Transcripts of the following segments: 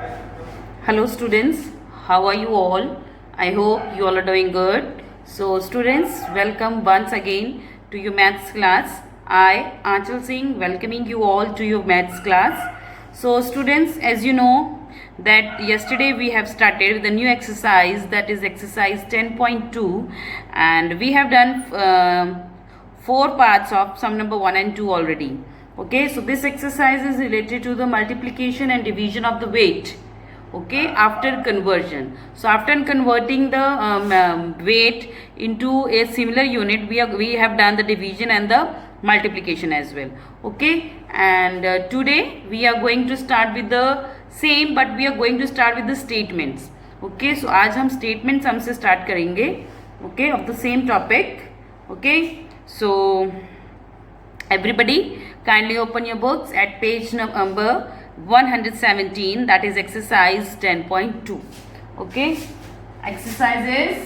Hello students, how are you all? I hope you all are doing good. So students, welcome once again to your maths class. I, Aanchal Singh, welcoming you all to your maths class. So students, as you know that yesterday we have started with a new exercise, that is exercise 10.2, and we have done 4 parts of sum number 1 and 2 already. Okay, so this exercise is related to the multiplication and division of the weight. Okay, after conversion. So after converting the weight into a similar unit, we have done the division and the multiplication as well. Okay, and today we are going to start with the same, but we are going to start with the statements. Okay, so आज हम statements हमसे start करेंगे. Okay, of the same topic. Okay, so everybody kindly open your books at page number 117, that is exercise 10.2. Okay, exercise is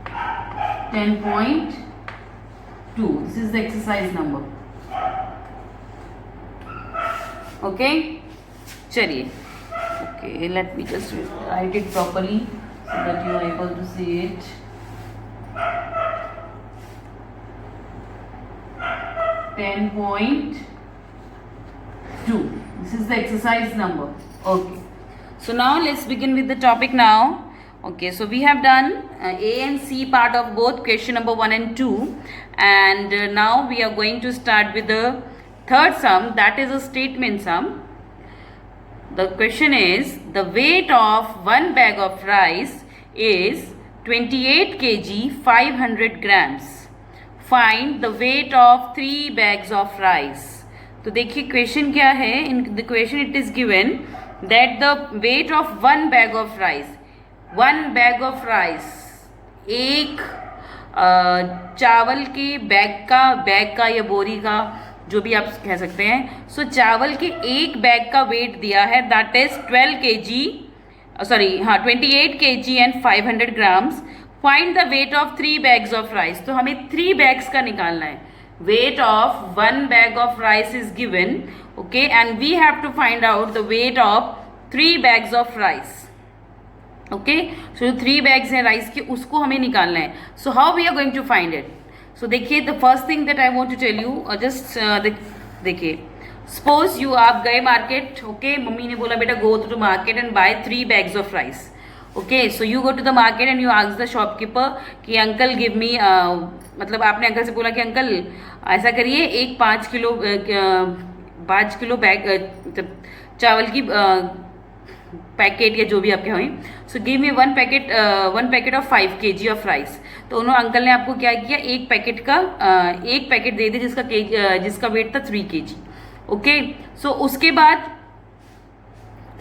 10.2. This is the exercise number. Okay, chaliye. Okay, let me just write it properly so that you are able to see it. This is the exercise number. Okay, so now let's begin with the topic now. Okay, so we have done A and C part of both question number 1 and 2, and now we are going to start with the third sum, that is a statement sum. The question is, the weight of one bag of rice is 28 kg 500 grams. Find the weight of 3 bags of rice. तो देखिए question क्या है. इन the question it is given that the weight of one bag of rice, एक चावल के bag का या बोरी का, जो भी आप कह सकते हैं. सो चावल के एक बैग का वेट दिया है, that is 28 kg and 500 grams. Find the weight of 3 bags of rice. तो हमें 3 bags का निकालना है. Weight of one bag of rice is given, okay, and we have to find out the weight of 3 bags of rice. Okay, so 3 bags है rice के, उसको हमें निकालना है. So how we are going to find it? So देखिए, the first thing that I want to tell you, just देखिए, suppose you आप गए मार्केट. Okay, मम्मी ने बोला बेटा go to the market and buy 3 bags of rice. Okay, so you go to the market and you ask the shopkeeper कि uncle give me मतलब आपने uncle से बोला कि अंकल ऐसा करिए, एक 5 किलो बैग चावल की पैकेट या जो भी आपके हों. So give me one packet of 5 kg of rice. तो उन्होंने अंकल ने आपको क्या किया, एक पैकेट दे दिया जिसका वेट था 3 kg. ओके, सो उसके बाद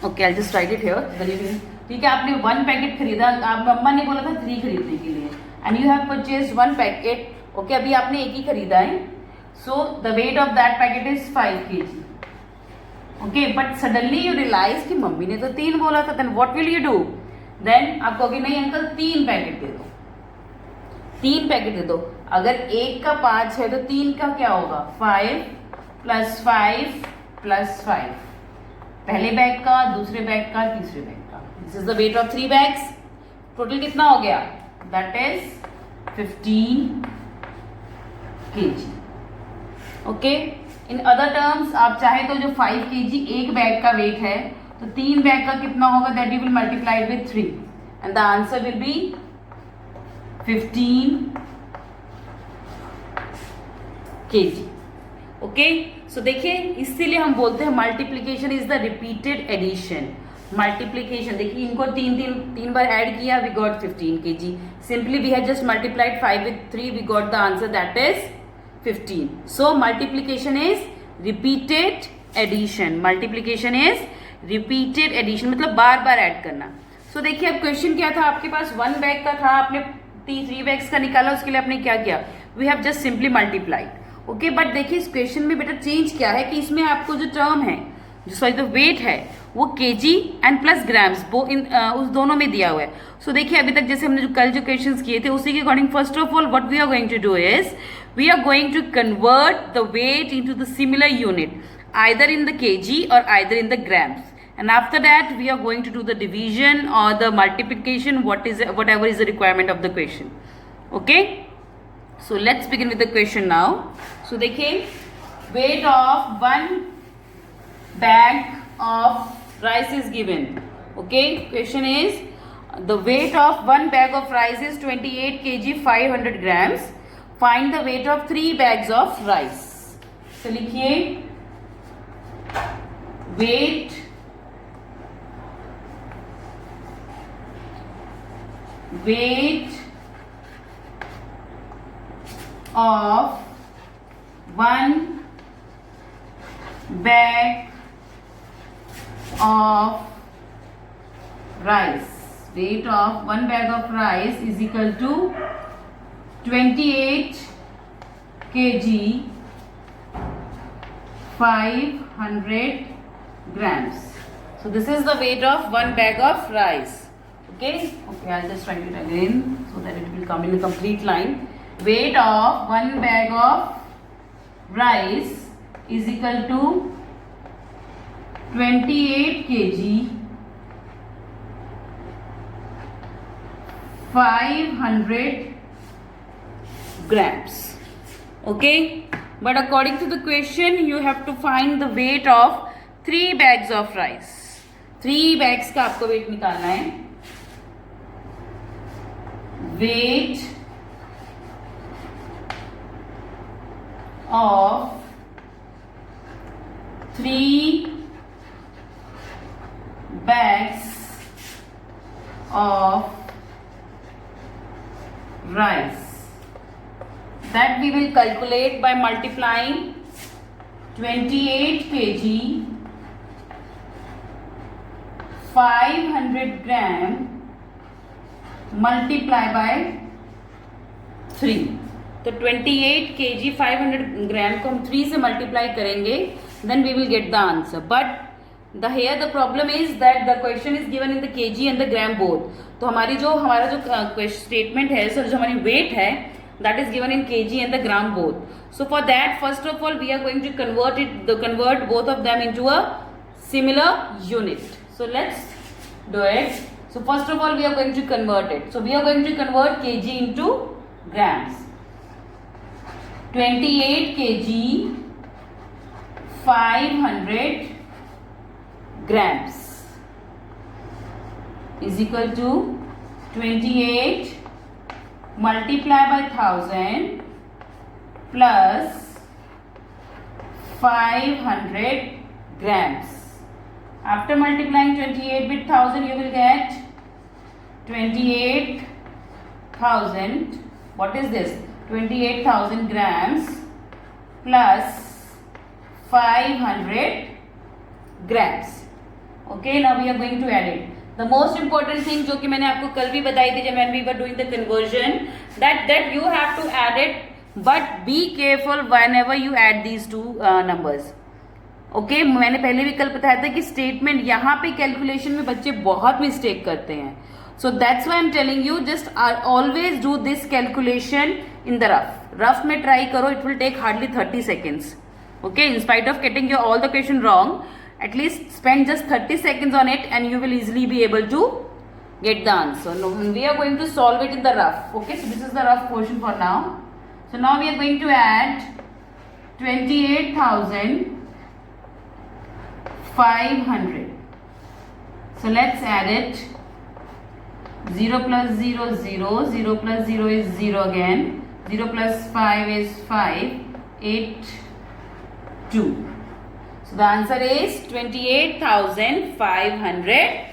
okay I just right it here. ठीक है, आपने 1 पैकेट खरीदा. आप मम्मा ने बोला था 3 खरीदने के लिए, and you have purchased 1 packet. Okay, अभी आपने एक ही खरीदा है. So the weight of that packet is 5 kg. Okay, but suddenly you realize कि मम्मी ने तो 3 बोला था. Then what will you do? Then आप कहोगे नहीं अंकल 3 पैकेट दे दो. 3 पैकेट दे दो. अगर एक का 5 है तो 3 का क्या होगा? 5 + 5 + 5. पहले बैग का, दूसरे बैग का, तीसरे बैग का. This is the weight of 3 bags. Total कितना हो गया? That is 15 kg. Okay, in other terms आप चाहे तो जो 5 kg एक बैग का वेट है, तो 3 बैग का कितना होगा? That you will multiply with 3 and the answer will be 15 kg. Okay, so देखिए, इसीलिए हम बोलते हैं multiplication is the repeated addition. Multiplication देखिए, इनको तीन बार ऐड किया, we got 15 kg. Simply we have just multiplied 5 with 3, we got the answer that is 15. So multiplication is repeated addition. Multiplication is repeated addition, मतलब बार बार add करना. So देखिए, अब question क्या था आपके पास? 1 बैग का था, आपने 3 bags का निकाला. उसके लिए आपने क्या किया? We have just simply multiplied. Okay, but देखिए इस क्वेश्चन में बेटा चेंज क्या है कि इसमें आपको जो टर्म है, जो वेट है, वो केजी एंड प्लस ग्राम्स उस दोनों में दिया हुआ है. सो देखिए, अभी तक जैसे हमने कल जो क्वेश्चंस किए थे उसी के according, first of all what we are going to do is we are going to convert the weight into the similar unit, either in the kg or either in the grams. and after that we are going to do the division or the multiplication, whatever is the requirement of the question. Okay, so let's begin with the question now. So देखिए, weight of one bag of rice is given. Okay, question is the weight of one bag of rice is 28 kg 500 grams. Find the weight of 3 bags of rice. So लिखिए, weight of one bag of rice. Weight of one bag of rice is equal to 28 kg 500 grams. So this is the weight of one bag of rice. Okay, I'll just write it again so that it will come in a complete line. Weight of one bag of rice is equal to 28 kg 500 grams. Okay, but according to the question you have to find the weight of 3 bags of rice. 3 bags का आपको weight निकालना है. Weight of 3 bags of rice, that we will calculate by multiplying 28 kg 500 gram multiply by 3. तो 28 kg 500 ग्राम को हम 3 से multiply करेंगे, then we will get the answer. But here the problem is that the question is given in the kg and the gram both. तो हमारा जो statement है, sir जो हमारी वेट है, that is given in kg and the gram both. So for that, first of all we are going to convert both of them into a similar unit. So let's do it. So first of all we are going to convert it. So we are going to convert kg into grams. 28 kg 500 grams is equal to 28 multiply by 1000 plus 500 grams. After multiplying 28 with 1000 you will get 28,000. What is this? 28,000 grams plus 500 grams. Okay, now we are going to add it. The most important thing जो कि मैंने आपको कल भी बताई थी जब when we were doing the conversion, that you have to add it, but be careful whenever you add these two numbers. Okay, मैंने पहले भी कल बताया था कि स्टेटमेंट यहाँ पे कैलकुलेशन में बच्चे बहुत मिस्टेक करते हैं. So that's why I'm telling you, just always do this calculation in the rough. Rough में try करो, it will take hardly 30 seconds. Okay, in spite of getting your all the question wrong, at least spend just 30 seconds on it and you will easily be able to get the answer. Now we are going to solve it in the rough. Okay, so this is the rough portion for now. So now we are going to add 28,500. So let's add it. 0 plus 0 0, 0 plus 0 is 0 again, 0 plus 5 is 5, 8, 2. So the answer is 28,500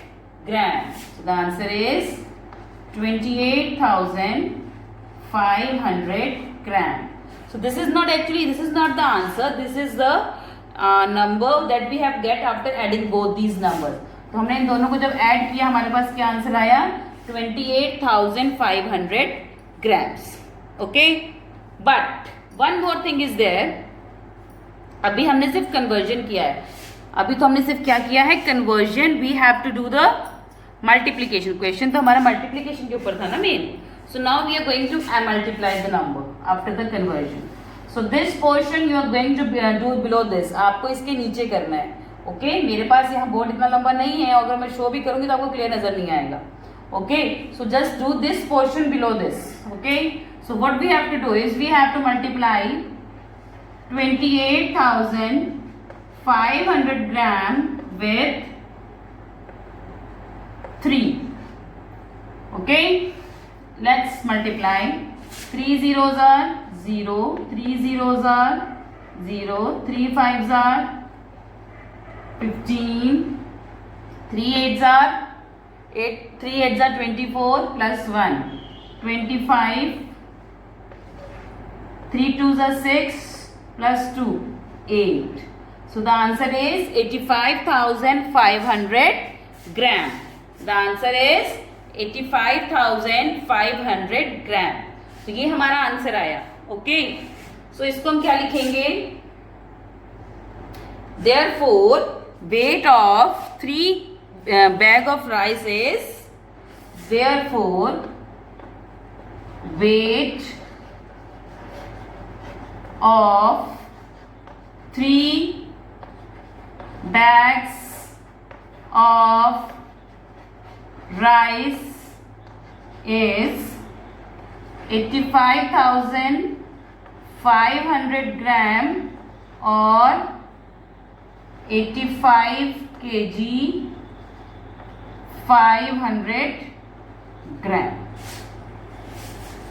grams. So the answer is 28,500 grams. So this is not the answer. This is the number that we have get after adding both these numbers. तो हमने इन दोनों को जब add किया हमारे पास क्या answer आया? 28,500 grams. Okay, but one more thing is there. अभी हमने सिर्फ कन्वर्जन किया है. अभी तो हमने सिर्फ क्या किया है? Conversion. We have to do the multiplication. Question तो हमारा मल्टीप्लीकेशन के ऊपर था ना main. So now we are going to multiply the number after the conversion. So this portion you are going to do below this. आपको इसके नीचे करना है. ओके मेरे पास यहाँ बोर्ड इतना लंबा नहीं है, अगर मैं शो भी करूंगी तो आपको क्लियर नजर नहीं आएगा। Okay so just do this portion below this. Okay so what we have to do is we have to multiply 28,500 gram with 3. Okay, let's multiply. 3 zeros are 0, 3 zeros are 0, 3 fives are 15, 3 eights are 8, 3 eights are 24 plus 1, 25, 3 twos are 6 plus 2, 8. So the answer is 85,500 gram. The answer is 85,500 gram. तो ये हमारा answer आया। Okay so इसको हम क्या लिखेंगे? Therefore, weight of 3 bag of rice is, therefore weight of 3 bags of rice is 85,500 gram or 85 kg 500 gram.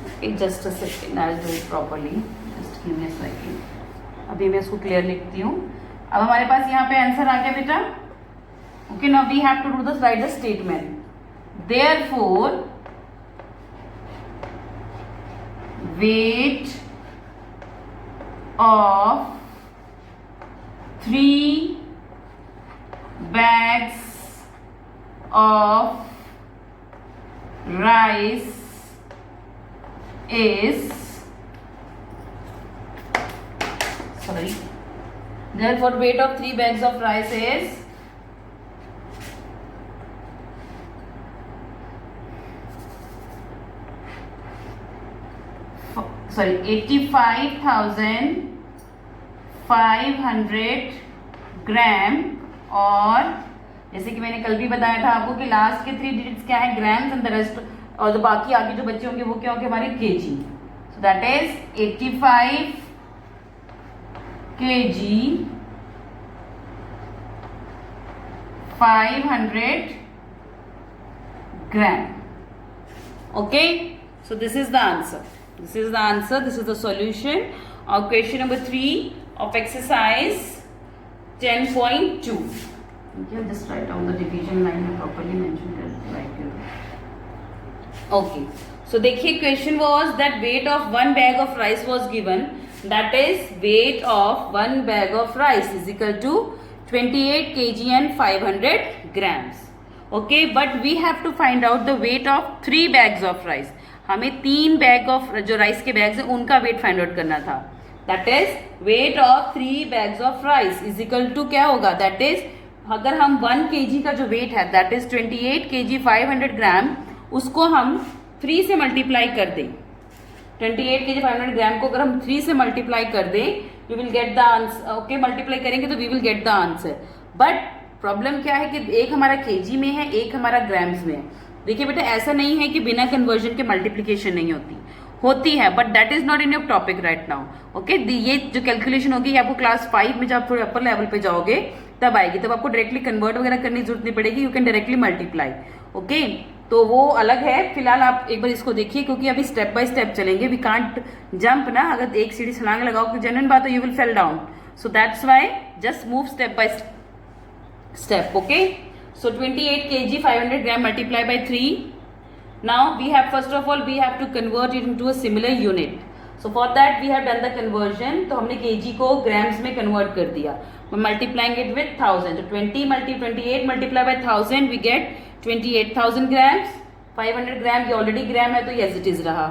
Okay, just a second, I'll do it properly. Just give me a second. अभी मैं इसको clear लिखती हूँ। अब हमारे पास यहाँ पे answer आ गया बेटा। Okay now we have to do this, right the statement. Therefore weight of 3 bags of rice is, therefore weight of 3 bags of rice is 85,500 gram, और जैसे कि मैंने कल भी बताया था आपको कि लास्ट के 3 डिजिट्स क्या है, ग्राम्स, एंड द रेस्ट, और जो बाकी आगे जो बच्चे होंगे वो क्या होंगे हमारे KG. So that is 85 kg 500 gram. Okay, so this is the answer. This is the answer. This is the solution of question number 3 of exercise 10.2. Okay, I'll just write down the division line properly mentioned right here. Okay, so देखिए question was that weight of 1 bag of rice was given. That is weight of 1 bag of rice is equal to 28 kg and 500 grams. Okay, but we have to find out the weight of 3 bags of rice. हमें 3 bag of जो rice के bags हैं उनका weight find out करना था। That is weight of 3 bags of rice is equal to क्या होगा, that is अगर हम 1 kg का जो वेट है दैट इज 28 kg 500 ग्राम, उसको हम 3 से मल्टीप्लाई कर दें। 28 kg 500 ग्राम को अगर हम 3 से मल्टीप्लाई कर दें, we will get the answer. Okay multiply करेंगे तो we will get the answer. But problem क्या है कि एक हमारा केजी में है, एक हमारा ग्राम्स में है। देखिए बेटा ऐसा नहीं है कि बिना कन्वर्जन के मल्टीप्लिकेशन नहीं होती है, but that is not in your topic right now. Okay ये जो कैलकुलेशन होगी आपको क्लास 5 में जब थोड़े अपर लेवल पे जाओगे तब आएगी, तब आपको डायरेक्टली कन्वर्ट वगैरह करने की जरूरत नहीं पड़ेगी, you can directly multiply. Okay तो वो अलग है। फिलहाल आप एक बार इसको देखिए क्योंकि अभी स्टेप बाय स्टेप चलेंगे, वी कांट जंप ना, अगर एक सीढ़ी छलांग लगाओ तो जेन्युइन बात है you will fell down, so that's why just move step by step. Okay so 28 kg 500 gram multiply by 3. Now we have first of all we have to convert it into a similar unit. So for that we have done the conversion. तो हमने kg को grams में convert कर दिया, multiplying it with 1000. So 28 multiply by 1000 we get 28,000 grams. 500 gram ये already gram है तो yes it is रहा.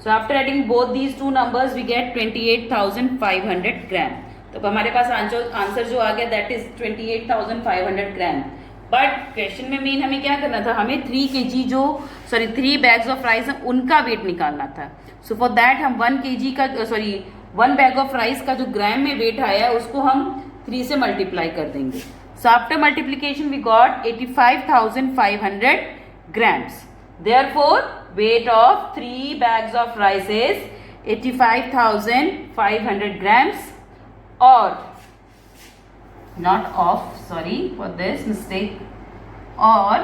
So after adding both these two numbers we get 28,500 gram. तो हमारे पास आंसर जो आ गया that is 28,500 gram. But question में main हमें क्या करना था, हमें 3 बैग्स ऑफ राइस है उनका वेट निकालना था। सो फॉर दैट हम 1 बैग ऑफ राइस का जो ग्राम में वेट आया है उसको हम 3 से मल्टीप्लाई कर देंगे। So after multiplication we got 85,500 grams. Therefore weight of 3 bags of rice is 85,500 grams, or not of, sorry for this mistake, और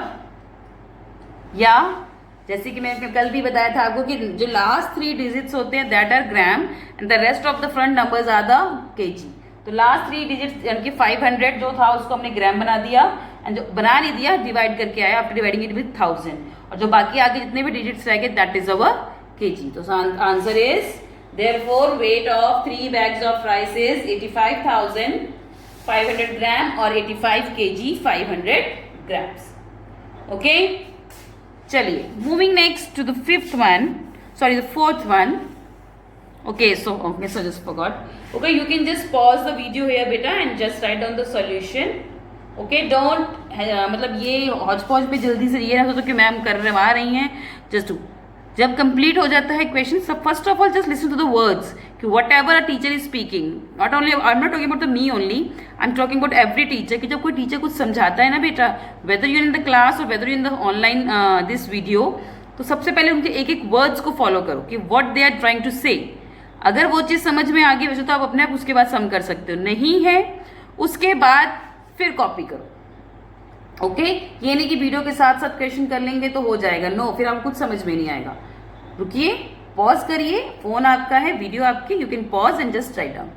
या जैसे कि मैंने कल भी बताया था आपको कि जो लास्ट 3 डिजिट्स होते हैं that are gram and the rest of the front numbers are the KG. तो लास्ट 3 डिजिट्स यानी कि 500 जो था उसको हमने ग्राम बना दिया, एंड जो बना नहीं दिया डिवाइड करके आया आफ्टर डिवाइडिंग इट विद 1000, और जो बाकी आगे जितने भी डिजिट्स रह गए दैट इज अवर केजी. तो answer is therefore weight of 3 bags of rice is 85,500 gram और 85 केजी 500 ग्राम्स. ओके, चलिए moving next to the fourth one. Okay, so just forgot. Okay, you can just pause the video here beta and just write down the solution. Okay, don't मतलब ये हौच पौच पे जल्दी से ये ना सोचो कि मैम करवा रही हैं. जस्ट जब कंप्लीट हो जाता है क्वेश्चन, सब first of all just listen to the words कि whatever a teacher is speaking. Not only I am not talking about the me only, I am talking about every teacher. कि जब कोई teacher कुछ समझाता है ना बेटा, whether you in the class और whether you in the online this video, तो सबसे पहले उनके एक एक वर्ड्स को फॉलो करो कि what they are trying to say. अगर वो चीज़ समझ में आ गई वैसे तो आप अपने आप उसके बाद सम कर सकते हो, नहीं है उसके बाद फिर कॉपी करो. ओके, ये नहीं कि वीडियो के साथ साथ क्वेश्चन कर लेंगे तो हो जाएगा, नो, फिर आपको कुछ समझ में नहीं आएगा. रुकिए, पॉज करिए, फोन आपका है, वीडियो आपकी, you can pause and just write down.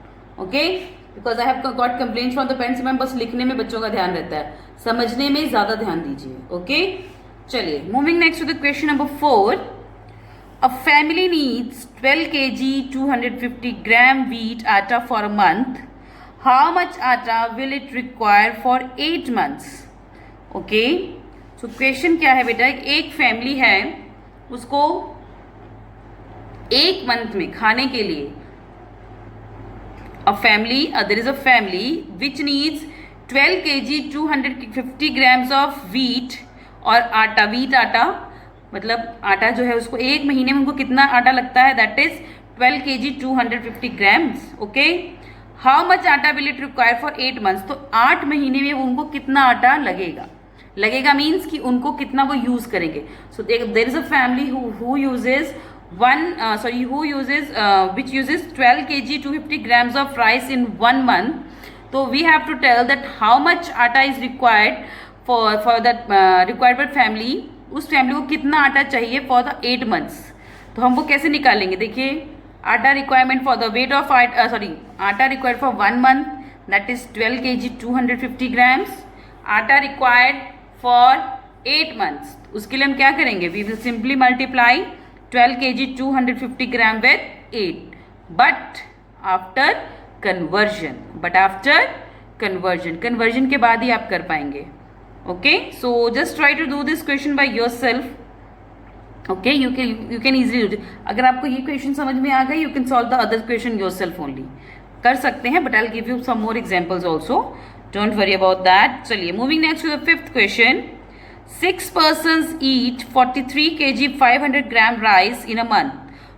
Okay, because I have got complaints from the parents. Ma'am बस लिखने में बच्चों का ध्यान रहता है, समझने में ज्यादा ध्यान दीजिए. ओके, चलिए moving next to the question number 4. A family needs 12 kg 250 gram wheat atta for a month. How much atta will it require for 8 months? Okay, so question क्या है बेटा, एक फैमिली है, उसको एक मंथ में खाने के लिए there is a family which needs 12 kg 250 grams of wheat और आटा. wheat आटा मतलब आटा जो है उसको एक महीने में उनको कितना आटा लगता है, that is 12 kg 250 grams. Okay, how much atta will it require for 8 months. तो 8 महीने में उनको कितना आटा लगेगा मीन्स कि उनको कितना वो यूज करेंगे. So there is a family who uses 12 kg 250 grams of rice in 1 month. So we have to tell that how much atta is required for that required by family. उस family को कितना आटा चाहिए for the 8 months. तो हम वो कैसे निकालेंगे, देखिए, atta requirement for the weight of atta required for 1 month that is 12 kg 250 grams. Atta required for 8 months, उसके लिए हम क्या करेंगे, we will simply multiply 12 kg 250 gram with 8, but after conversion के बाद ही आप कर पाएंगे. Okay, so just try to do this question by yourself. Okay, you can easily do it. अगर आपको ये क्वेश्चन समझ में आ गए, you can solve the other question yourself only. कर सकते हैं, but I'll give you some more examples also. Don't worry about that. चलिए, moving next to the 5th question. 6 persons eat 43 kg 500 gram rice in a month.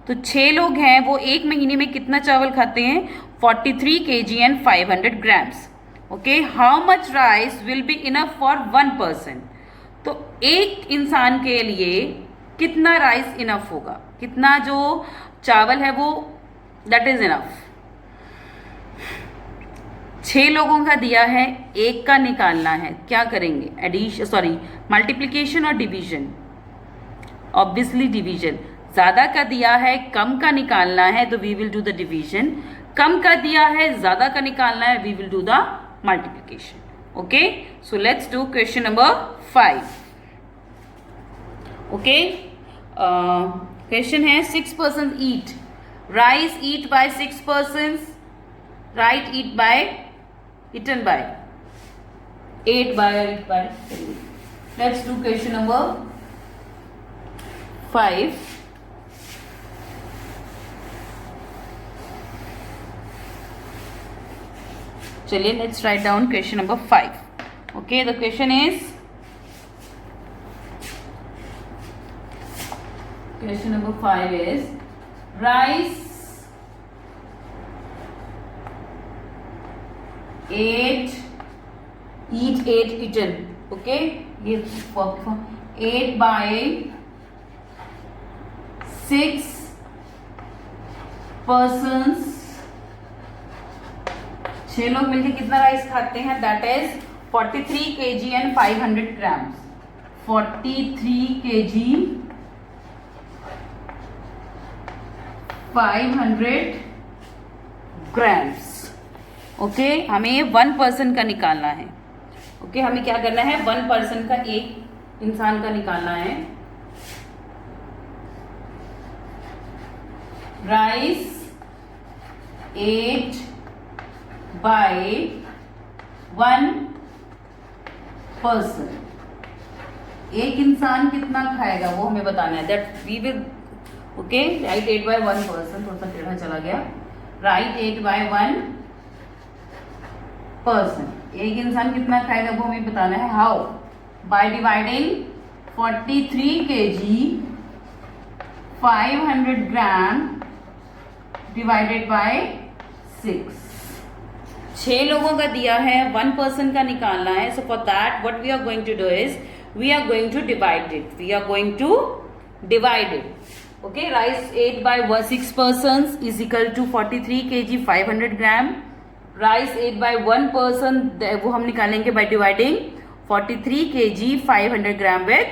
तो 6 लोग हैं, वो एक महीने में कितना चावल खाते हैं, 43 kg and 500 grams. Okay, how much rice will be enough for 1 person. तो एक इंसान के लिए कितना राइस इनफ होगा, कितना जो चावल है वो दैट इज इनफ. 6 लोगों का दिया है, एक का निकालना है, क्या करेंगे, मल्टीप्लीकेशन और डिवीजन. Obviously division. ज्यादा का दिया है, कम का निकालना है, तो we will do the division. कम का दिया है, ज्यादा का निकालना है, we will do the multiplication. Okay, so let's do question number 5. Okay, question है 6 persons eat rice, eat by 6 persons, right, eaten by 8 by. Let's do question number 5. चलिए, let's write down question number 5. Okay, the question number 5 is rice 8 eat 8 eaten. Okay, ये 8 by 6 persons, 6 लोग मिलकर कितना rice खाते हैं? That is 43 kg and 500 grams. 43 kg 500 grams. Okay, हमें 1 person का निकालना है. ओके, हमें क्या करना है? 1 पर्सन का, एक इंसान का निकालना है. Rice 8 by 1 person. एक इंसान कितना खाएगा वो हमें बताना है. That we will, okay, right 8 by 1 person. थोड़ा सा टेढ़ा चला गया. Right 8 by 1 person. एक इंसान कितना खाएगा वो हमें बताना है. How? By dividing 43 kg 500 gram divided by 6. 6 लोगों का दिया है, 1 पर्सन का निकालना है. So for that what we are going to do is we are going to divide it. We are going to divide it. Okay, rice 8 by 6 persons is equal to 43 kg 500 gram. Rice 8 by 1 person, वो हम निकालेंगे by dividing 43 kg 500 gram with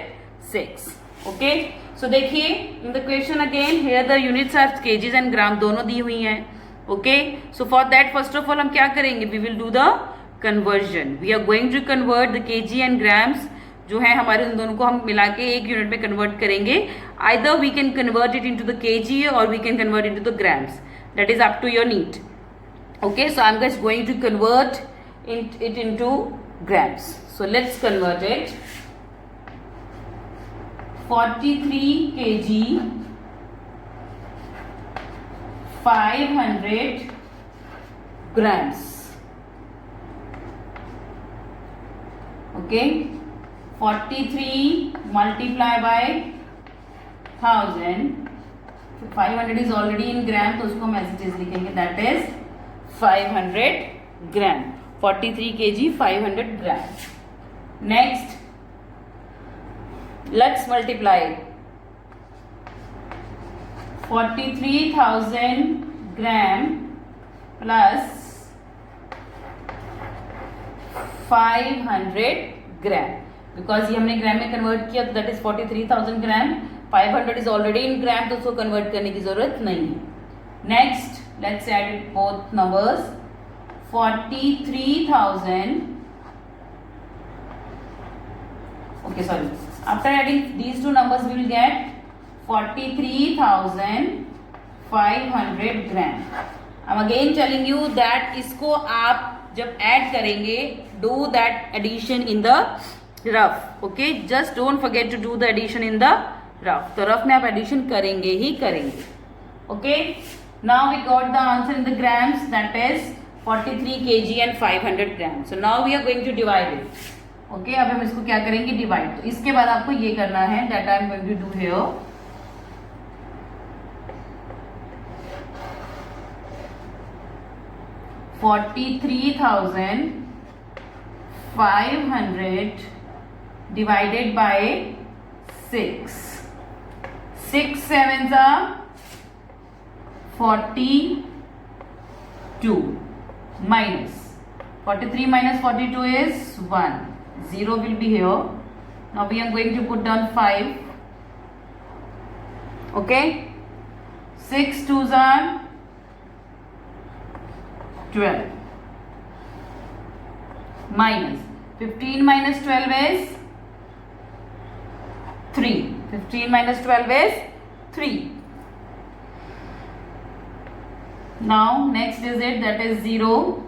6. Okay, so देखिए in the question again here the units are KGs and gram दोनों दी हुई हैं. Okay, so for that first of all हम क्या करेंगे? We will do the conversion. We are going to convert the KG and grams जो है हमारे, उन दोनों को हम मिला के एक यूनिट में कन्वर्ट करेंगे. Either we can convert it into the KG और we can convert into the grams. That is up to your need. Okay, so I'm just going to convert it into grams. So let's convert it. 43 kg 500 grams. Okay, 43 multiply by 1000. 500 is already in gram, तो उसको हम ऐसे चीज लिखेंगे. That is 500 gram. 43 kg 500 gram. Next let's multiply 43,000 gram plus 500 gram. Because ये हमने gram में convert किया तो that is 43,000 gram. 500 is already in gram तो उसको कन्वर्ट करने की जरूरत नहीं है. Next let's add both numbers. 43,000, okay, sorry, after adding these two numbers we will get 43,500 gram. I'm again telling you that इसको आप जब add करेंगे do that addition in the rough. Okay, just don't forget to do the addition in the rough. तो rough में आप addition करेंगे ही करेंगे. Okay, now we got the answer in the grams, that is 43 kg and 500 grams. So now we are going to divide it. Okay, अब हम इसको क्या करेंगे? डिवाइड. तो इसके बाद आपको ये करना है, that I am going to do here. $43,500 divided by 6. 6 sevens are 42 minus 43 minus 42 is 1. 0 will be here. Now we are going to put down 5. Okay, 6 twos are 12 minus 15 minus 12 is 3. 15 minus 12 is 3. Now next digit, that is 0.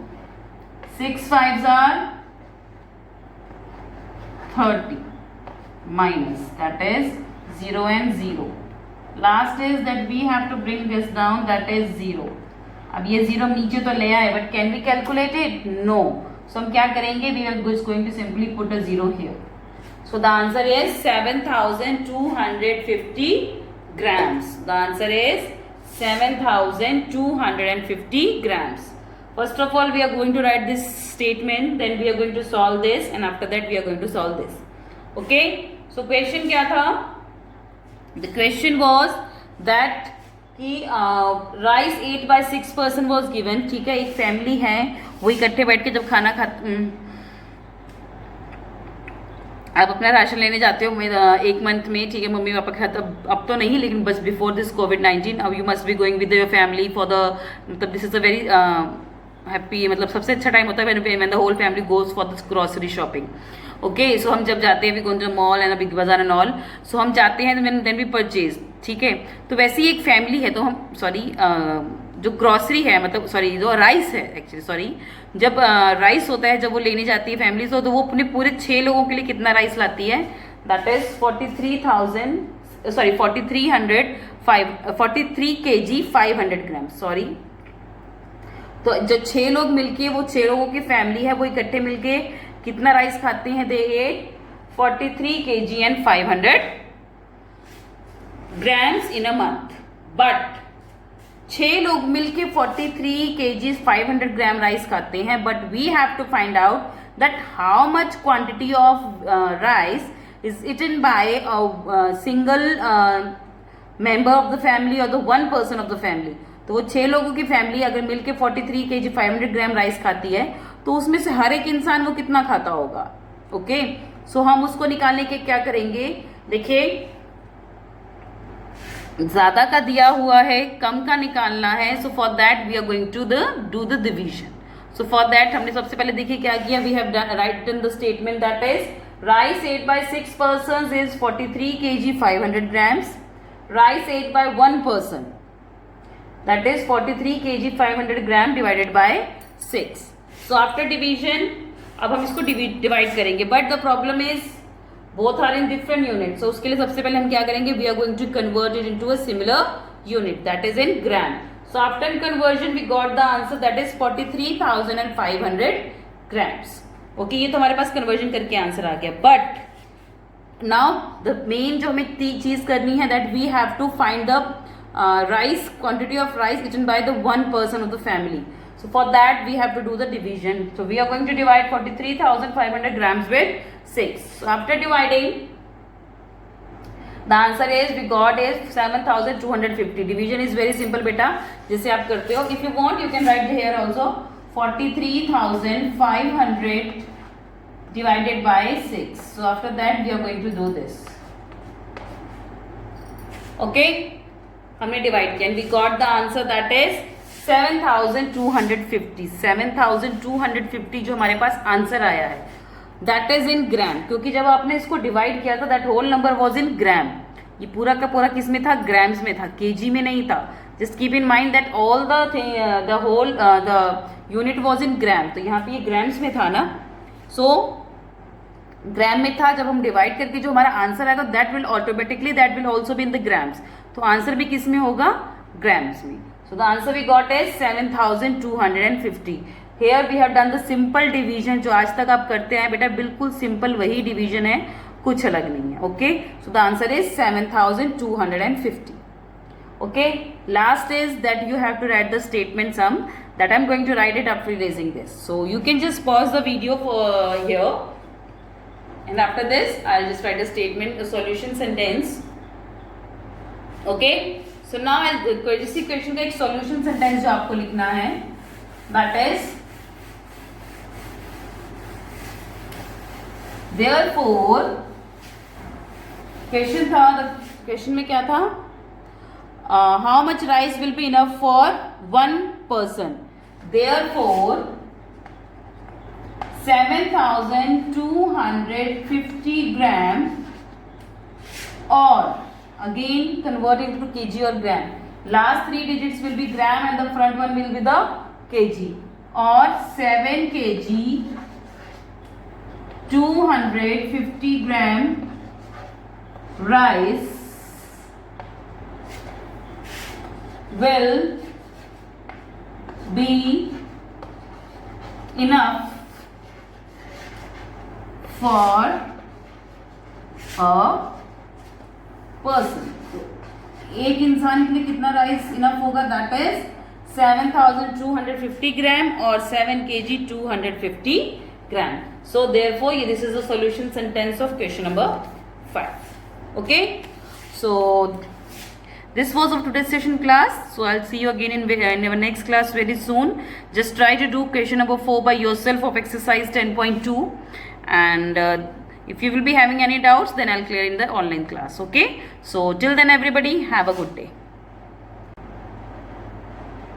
6 fives are 30 minus, that is 0 and 0. Last is that we have to bring this down, that is 0. अब ये 0 नीचे तो ले आए, but can we calculate it? No. So हम क्या करेंगे? We are just going to simply put a 0 here. So the answer is 7,250 grams. The answer is 7,250 grams. First of all, we are going to write this statement, then we are going to solve this, and after that we are going to solve this. Okay? So question क्या था? The question was that कि rice 8/6 person was given. ठीक है, एक family है, वो इकट्ठे बैठ के जब खाना खाते, आप अपना राशन लेने जाते हो एक मंथ में. ठीक है, मम्मी पापा के साथ, अब तो नहीं, लेकिन बस बिफोर दिस कोविड-19 अब you must be going with your family for the, मतलब this is a very happy, मतलब सबसे अच्छा टाइम होता है when the whole family goes for this grocery shopping. Okay, so हम जब जाते हैं, we go to mall and Big Bazaar and all, so हम जाते हैं देन वी परचेज. ठीक है, तो वैसे ही एक फैमिली है, तो हम जो ग्रॉसरी है, मतलब जो राइस है एक्चुअली, जब राइस होता है, जब वो लेने जाती है फैमिली, तो वो अपने पूरे 6 लोगों के लिए कितना राइस लाती है? दैट इज 43 kg 500 ग्राम. तो जो 6 लोग मिलके, वो 6 लोगों की फैमिली है, वो इकट्ठे मिलके कितना राइस खाते हैं? दे 43 kg and 500 grams in a month. But 6 लोग मिलके 43 kg 500 ग्राम राइस खाते हैं. But we have to find out that how much quantity of rice is eaten by single member of the family और the one person of the family. तो वो 6 लोगों की family अगर मिलके 43 kg 500 ग्राम राइस खाती है, तो उसमें से हर एक इंसान वो कितना खाता होगा? ओके, सो हम उसको निकालने के क्या करेंगे? देखिए, ज्यादा का दिया हुआ है, कम का निकालना है. So for that we are going to do the division. So for that हमने सबसे पहले देखिए क्या किया. We have written the statement that is rice 8/6 person इज 43 kg 500 grams. Rice 8/1 person, that is 43 kg 500 gram divided by 6. So after division, अब हम इसको डिवाइड करेंगे, but the problem is both are in different unit. So उसके लिए सबसे पहले हम क्या करेंगे? We are going to convert it into a similar unit, that is in gram. So after conversion we got the answer that is 43,500 grams. Okay, ये तो हमारे पास कन्वर्जन करके आंसर आ गया. बट नाउ द मेन जो हमें चीज करनी है, that we have to find the rice, quantity of rice eaten by the one person of the family. So for that we have to do the division. So we are going to divide 43,500 grams with 6. So after dividing, the answer is we got is 7,250. Division is very simple beta, जैसे आप करते हो. If you want, you can write here also 43,500 divided by 6. So after that we are going to do this. Okay, हमने divide किया. We got the answer that is 7,250. 7,250 जो हमारे पास answer आया है, दैट इज इन ग्राम, क्योंकि जब आपने इसको डिवाइड किया था that whole number was in gram. ये पूरा का पूरा किस में था? ग्राम्स में था, केजी में नहीं था. Just keep in mind that all the whole the unit was in gram. तो यहाँ पे ये ग्राम्स में था ना, सो ग्राम में था. जब हम डिवाइड करके जो हमारा आंसर आएगा, that will automatically that will also be in the grams. तो आंसर भी किस में होगा? ग्राम्स में. So the answer we got is 7,250. Here we have done the simple division, जो आज तक आप करते हैं बेटा, बिल्कुल सिंपल वही डिवीजन है, कुछ अलग नहीं है. Okay, so the answer is 7,250. Okay, last is that you have to write the statement sum, that I am going to write it after erasing this. So you can just pause the video here, and after this I'll just write a statement, a solution sentence. Okay, so now इसी question का एक solution sentence जो आपको लिखना है, that is therefore, question था, question में क्या था? how much rice will be enough for one person? Therefore 7,250 gram, or again converting to kg or gram. Last 3 digits will be gram and the front one will be the kg. Or 7 kg 250 gram rice will be enough for a person. एक इंसान के लिए कितना rice enough होगा? That is 7,250 gram or 7 kg 250 gram. So therefore this is the solution sentence of question number 5. Okay, so this was of today's session class. So I'll see you again in our next class very soon. Just try to do question number 4 by yourself of exercise 10.2, and if you will be having any doubts, then I'll clear in the online class. Okay, so till then everybody have a good day.